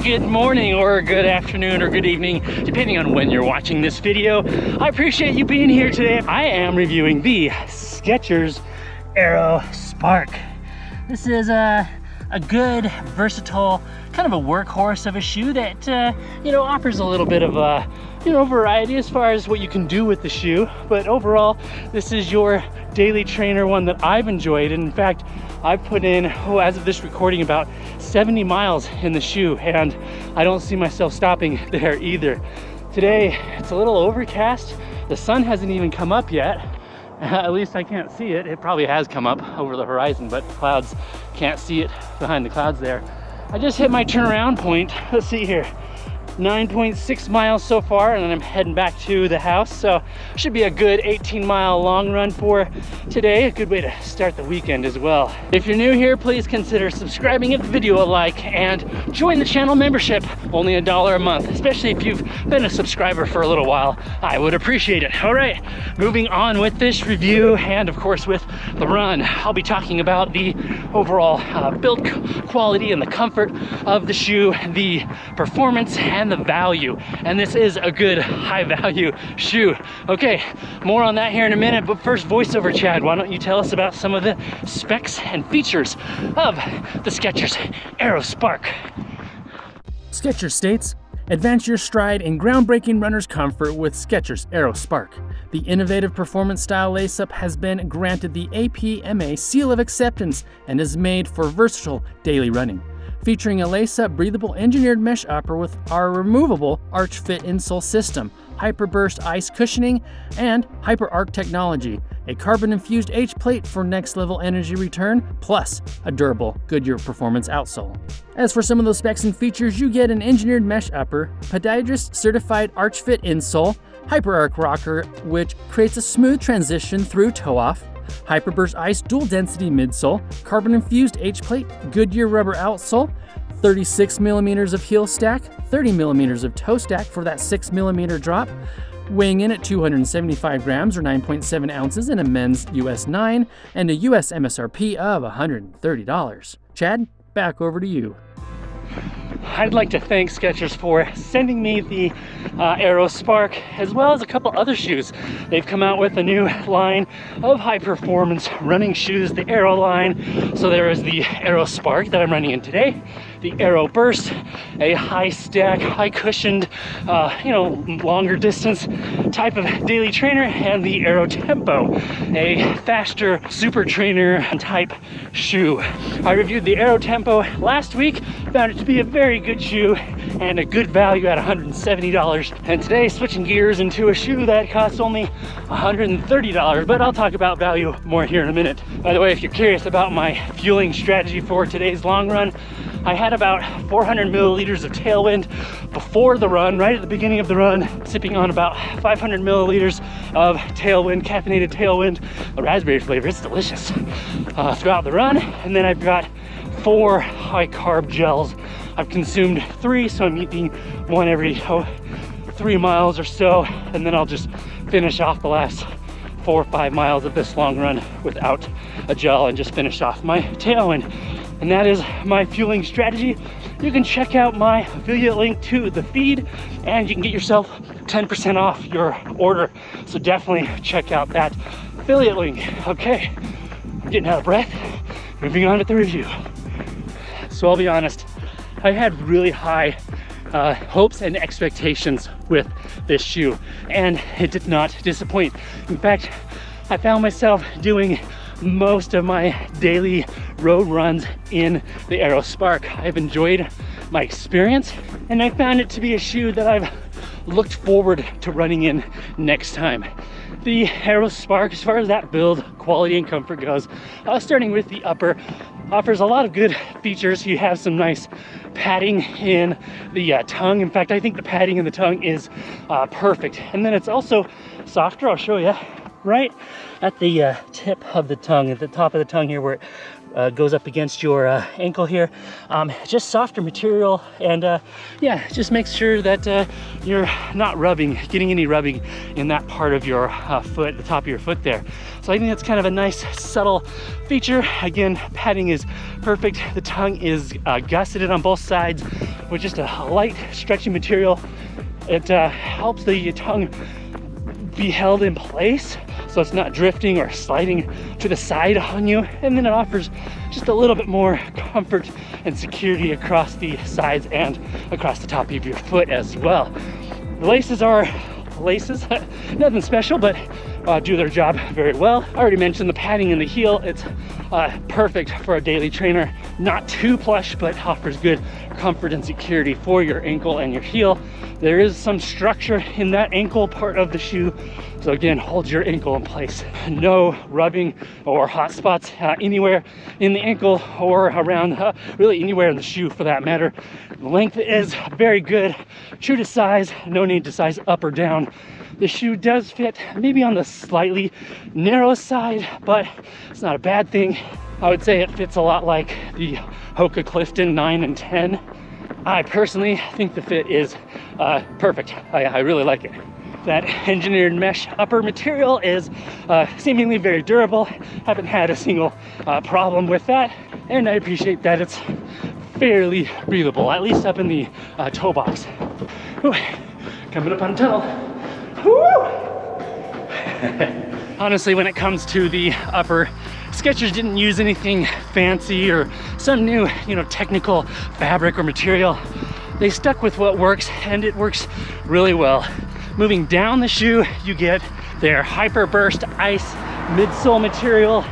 good morning or good afternoon or good evening, depending on when you're watching this video. I appreciate you being here today. I am reviewing the Skechers Aero Spark. This is a good, versatile, kind of a workhorse of a shoe that, offers a little bit of a, variety as far as what you can do with the shoe. But overall, this is your daily trainer, one that I've enjoyed. And in fact, I've put in, as of this recording, about 70 miles in the shoe, and I don't see myself stopping there either. Today, it's a little overcast. The sun hasn't even come up yet. At least I can't see it. It probably has come up over the horizon, but clouds, can't see it behind the clouds there. I just hit my turnaround point. Let's see here. 9.6 miles so far, and then I'm heading back to the house. So should be a good 18-mile long run for today. A good way to start the weekend as well. If you're new here, please consider subscribing, give the video a like, and join the channel membership. Only $1 a month, especially if you've been a subscriber for a little while. I would appreciate it. All right, moving on with this review, and of course with the run. I'll be talking about the overall build quality and the comfort of the shoe, the performance, and the value. And this is a good high value shoe. Okay, more on that here in a minute, but first, voiceover Chad, why don't you tell us about some of the specs and features of the Skechers Aero Spark? Skechers states, advance your stride in groundbreaking runner's comfort with Skechers Aero Spark. The innovative performance style lace-up has been granted the APMA seal of acceptance and is made for versatile daily running. Featuring a lace-up breathable engineered mesh upper with our removable arch fit insole system, hyperburst ice cushioning, and hyper-arc technology, a carbon-infused H-plate for next-level energy return, plus a durable Goodyear performance outsole. As for some of those specs and features, you get an engineered mesh upper, podiatrist certified arch fit insole, hyper-arc rocker, which creates a smooth transition through toe-off, Hyperburst Ice dual density midsole, carbon infused H-plate, Goodyear rubber outsole, 36 millimeters of heel stack, 30 millimeters of toe stack for that 6 millimeter drop, weighing in at 275 grams or 9.7 ounces in a men's US 9 and a US MSRP of $130. Chad, back over to you. I'd like to thank Skechers for sending me the Aero Spark, as well as a couple other shoes. They've come out with a new line of high performance running shoes, the Aero line. So there is the Aero Spark that I'm running in today, the Aero Burst, a high stack, high cushioned, longer distance type of daily trainer, and the Aero Tempo, a faster super trainer type shoe. I reviewed the Aero Tempo last week, found it to be a very good shoe and a good value at $170. And today, switching gears into a shoe that costs only $130, but I'll talk about value more here in a minute. By the way, if you're curious about my fueling strategy for today's long run, I had about 400 milliliters of tailwind before the run, right at the beginning of the run, sipping on about 500 milliliters of tailwind, caffeinated tailwind, a raspberry flavor. It's delicious throughout the run. And then I've got 4 high carb gels. I've consumed 3, so I'm eating one every 3 miles or so, and then I'll just finish off the last 4 or 5 miles of this long run without a gel and just finish off my tailwind. And that is my fueling strategy. You can check out my affiliate link to the feed, and you can get yourself 10% off your order. So definitely check out that affiliate link. Okay, I'm getting out of breath. Moving on with the review. So I'll be honest, I had really high hopes and expectations with this shoe, and it did not disappoint. In fact, I found myself doing most of my daily road runs in the Aero Spark. I've enjoyed my experience, and I found it to be a shoe that I've looked forward to running in next time. The Aero Spark, as far as that build quality and comfort goes, starting with the upper, offers a lot of good features. You have some nice padding in the tongue. In fact, I think the padding in the tongue is perfect. And then it's also softer. I'll show you right at the tip of the tongue, at the top of the tongue here, where it goes up against your ankle here. Just softer material, and yeah, just makes sure that you're not getting any rubbing in that part of your foot, the top of your foot there. So I think that's kind of a nice subtle feature. Again, padding is perfect. The tongue is gusseted on both sides with just a light stretchy material. It helps the tongue be held in place so it's not drifting or sliding to the side on you, and then it offers just a little bit more comfort and security across the sides and across the top of your foot as well. The laces are laces, nothing special, but do their job very well. I already mentioned the padding in the heel. It's perfect for a daily trainer. Not too plush, but offers good comfort and security for your ankle and your heel. There is some structure in that ankle part of the shoe, so again, holds your ankle in place. No rubbing or hot spots anywhere in the ankle or around, really anywhere in the shoe for that matter. The length is very good, true to size, no need to size up or down. The shoe does fit maybe on the slightly narrow side, but it's not a bad thing. I would say it fits a lot like the Hoka Clifton 9 and 10. I personally think the fit is perfect. I really like it. That engineered mesh upper material is seemingly very durable. Haven't had a single problem with that, and I appreciate that it's fairly breathable, at least up in the toe box. Whew. Coming up on tunnel. Honestly, when it comes to the upper, Skechers didn't use anything fancy or some new, technical fabric or material. They stuck with what works, and it works really well. Moving down the shoe, you get their Hyper Burst Ice midsole material.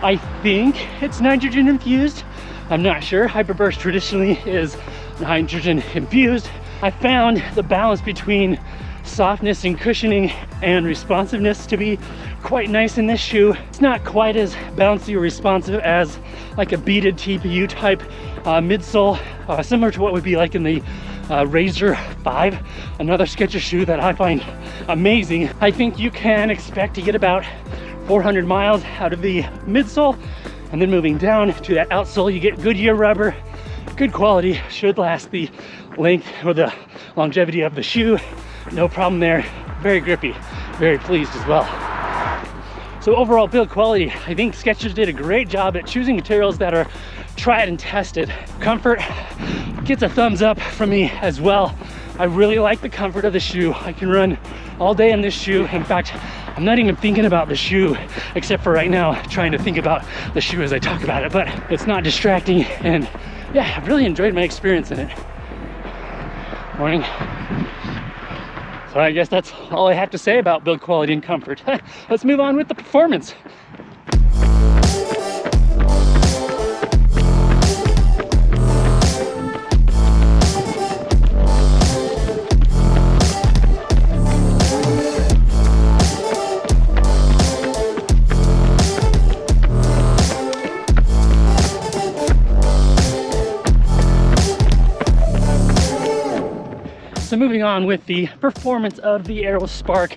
I think it's nitrogen infused. I'm not sure. Hyper Burst traditionally is nitrogen infused. I found the balance between softness and cushioning and responsiveness to be quite nice in this shoe. It's not quite as bouncy or responsive as like a beaded TPU type midsole, similar to what would be like in the Razor 5, another Skechers shoe that I find amazing. I think you can expect to get about 400 miles out of the midsole, and then moving down to that outsole, you get Goodyear rubber, good quality, should last the length or the longevity of the shoe. No problem there. Very grippy. Very pleased as well. So overall build quality, I think Skechers did a great job at choosing materials that are tried and tested. Comfort gets a thumbs up from me as well. I really like the comfort of the shoe. I can run all day in this shoe. In fact, I'm not even thinking about the shoe, except for right now, trying to think about the shoe as I talk about it, but it's not distracting, and yeah, I've really enjoyed my experience in it. Morning. So I guess that's all I have to say about build quality and comfort. Let's move on with the performance. So moving on with the performance of the Aero Spark,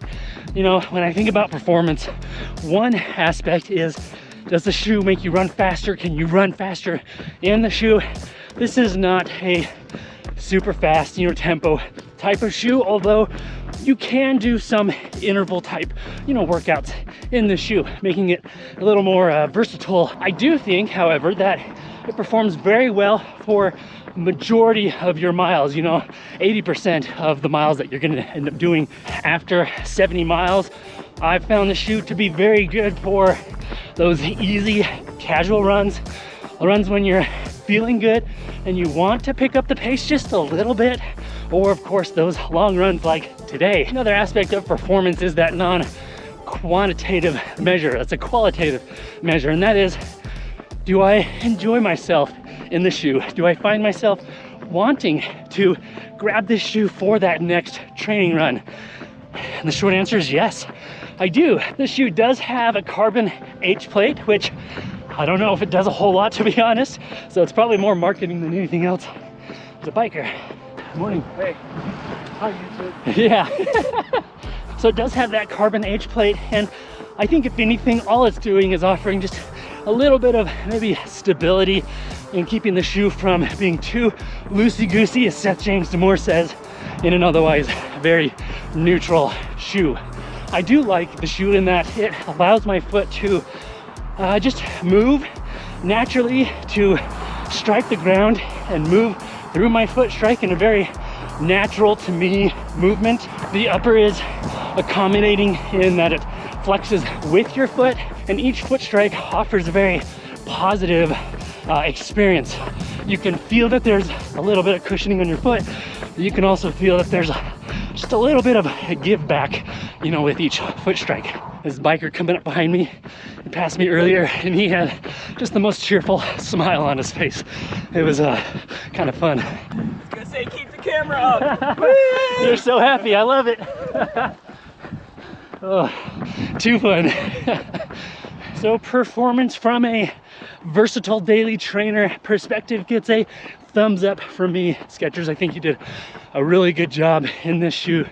when I think about performance, one aspect is, does the shoe make you run faster? Can you run faster in the shoe? This is not a super fast, tempo type of shoe, although you can do some interval type, workouts in the shoe, making it a little more versatile. I do think, however, that it performs very well for majority of your miles, 80% of the miles that you're going to end up doing. After 70 miles, I've found the shoe to be very good for those easy casual runs when you're feeling good and you want to pick up the pace just a little bit, or of course those long runs like today. Another aspect of performance is that non-quantitative measure. That's a qualitative measure, and that is, do I enjoy myself in the shoe? Do I find myself wanting to grab this shoe for that next training run? And the short answer is yes, I do. This shoe does have a carbon H plate, which I don't know if it does a whole lot, to be honest. So it's probably more marketing than anything else. As a biker. Good morning. Hey. Hi, YouTube. Yeah. So it does have that carbon H plate, and I think if anything, all it's doing is offering just a little bit of maybe stability in keeping the shoe from being too loosey-goosey, as Seth James Damore says, in an otherwise very neutral shoe. I do like the shoe in that it allows my foot to just move naturally, to strike the ground and move through my foot strike in a very natural to me movement. The upper is accommodating in that it flexes with your foot, and each foot strike offers a very positive experience. You can feel that there's a little bit of cushioning on your foot. You can also feel that there's just a little bit of a give back, you know, with each foot strike. This biker coming up behind me, he passed me earlier, and he had just the most cheerful smile on his face. It was kind of fun. I was gonna say, keep the camera up. You're so happy, I love it. Oh, too fun. So performance from a versatile daily trainer perspective gets a thumbs up from me. Skechers, I think you did a really good job in this shoe.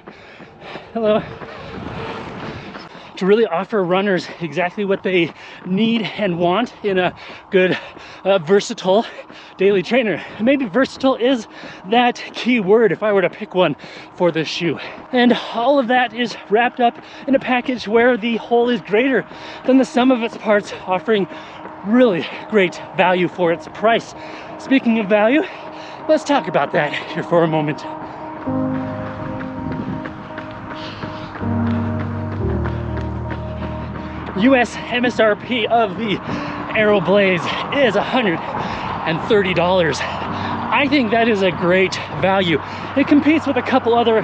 Hello. To really offer runners exactly what they need and want in a good, versatile daily trainer. Maybe versatile is that key word if I were to pick one for this shoe. And all of that is wrapped up in a package where the whole is greater than the sum of its parts, offering really great value for its price. Speaking of value, let's talk about that here for a moment. US MSRP of the Aero Blaze is $130. I think that is a great value. It competes with a couple other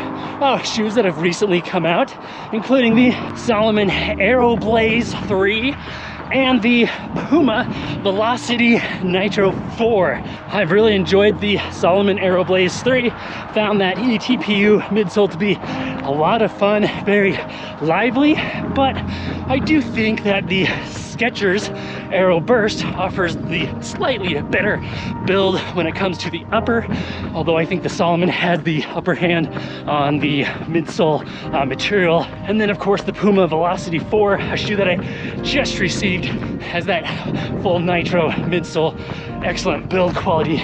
shoes that have recently come out, including the Salomon Aero Blaze 3 and the Puma Velocity Nitro 4. I've really enjoyed the Salomon Aero Blaze 3, found that ETPU midsole to be a lot of fun, very lively, but I do think that the Skechers Aero Burst offers the slightly better build when it comes to the upper, although I think the Salomon had the upper hand on the midsole material. And then of course the Puma Velocity 4, a shoe that I just received, has that full nitro midsole, excellent build quality.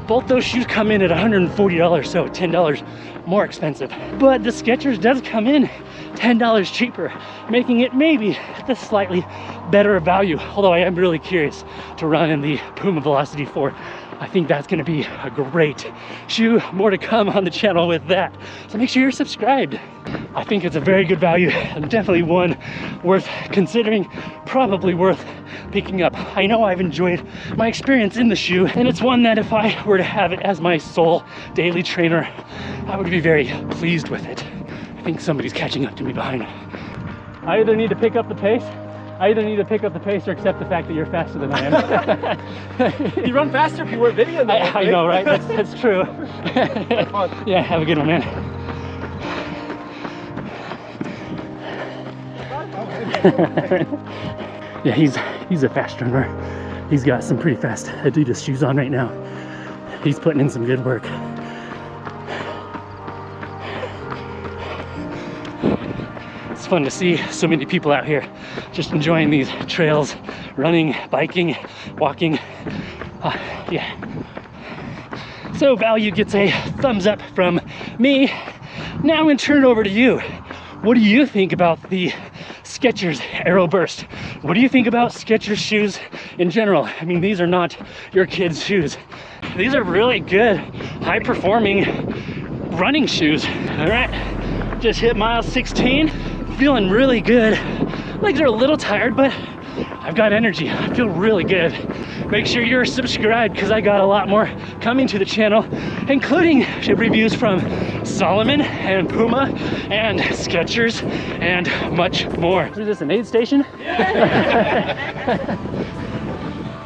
Both those shoes come in at $140, so $10 more expensive. But the Skechers does come in $10 cheaper, making it maybe the slightly better value. Although I am really curious to run in the Puma Velocity 4. I think that's gonna be a great shoe. More to come on the channel with that. So make sure you're subscribed. I think it's a very good value and definitely one worth considering, probably worth picking up. I know I've enjoyed my experience in the shoe, and it's one that if I were to have it as my sole daily trainer, I would be very pleased with it. I think somebody's catching up to me behind. I either need to pick up the pace or accept the fact that you're faster than I am. You run faster if you weren't videoing that. I know, right? That's true. Yeah, have a good one, man. Yeah, he's a fast runner. He's got some pretty fast Adidas shoes on right now. He's putting in some good work. It's fun to see so many people out here just enjoying these trails, running, biking, walking. Yeah. So value gets a thumbs up from me. Now I'm gonna turn it over to you. What do you think about the Skechers Aero Burst? What do you think about Skechers shoes in general? I mean, these are not your kids' shoes. These are really good, high-performing running shoes. All right, just hit mile 16. Feeling really good. Legs are a little tired, but I've got energy. I feel really good. Make sure you're subscribed because I got a lot more coming to the channel, including reviews from Salomon and Puma and Skechers and much more. Is this an aid station? Yeah.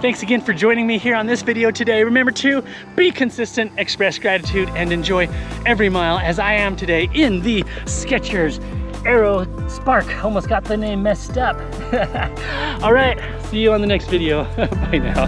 Thanks again for joining me here on this video today. Remember to be consistent, express gratitude, and enjoy every mile as I am today in the Skechers Aero Spark. Almost got the name messed up. All right, see you on the next video. Bye now.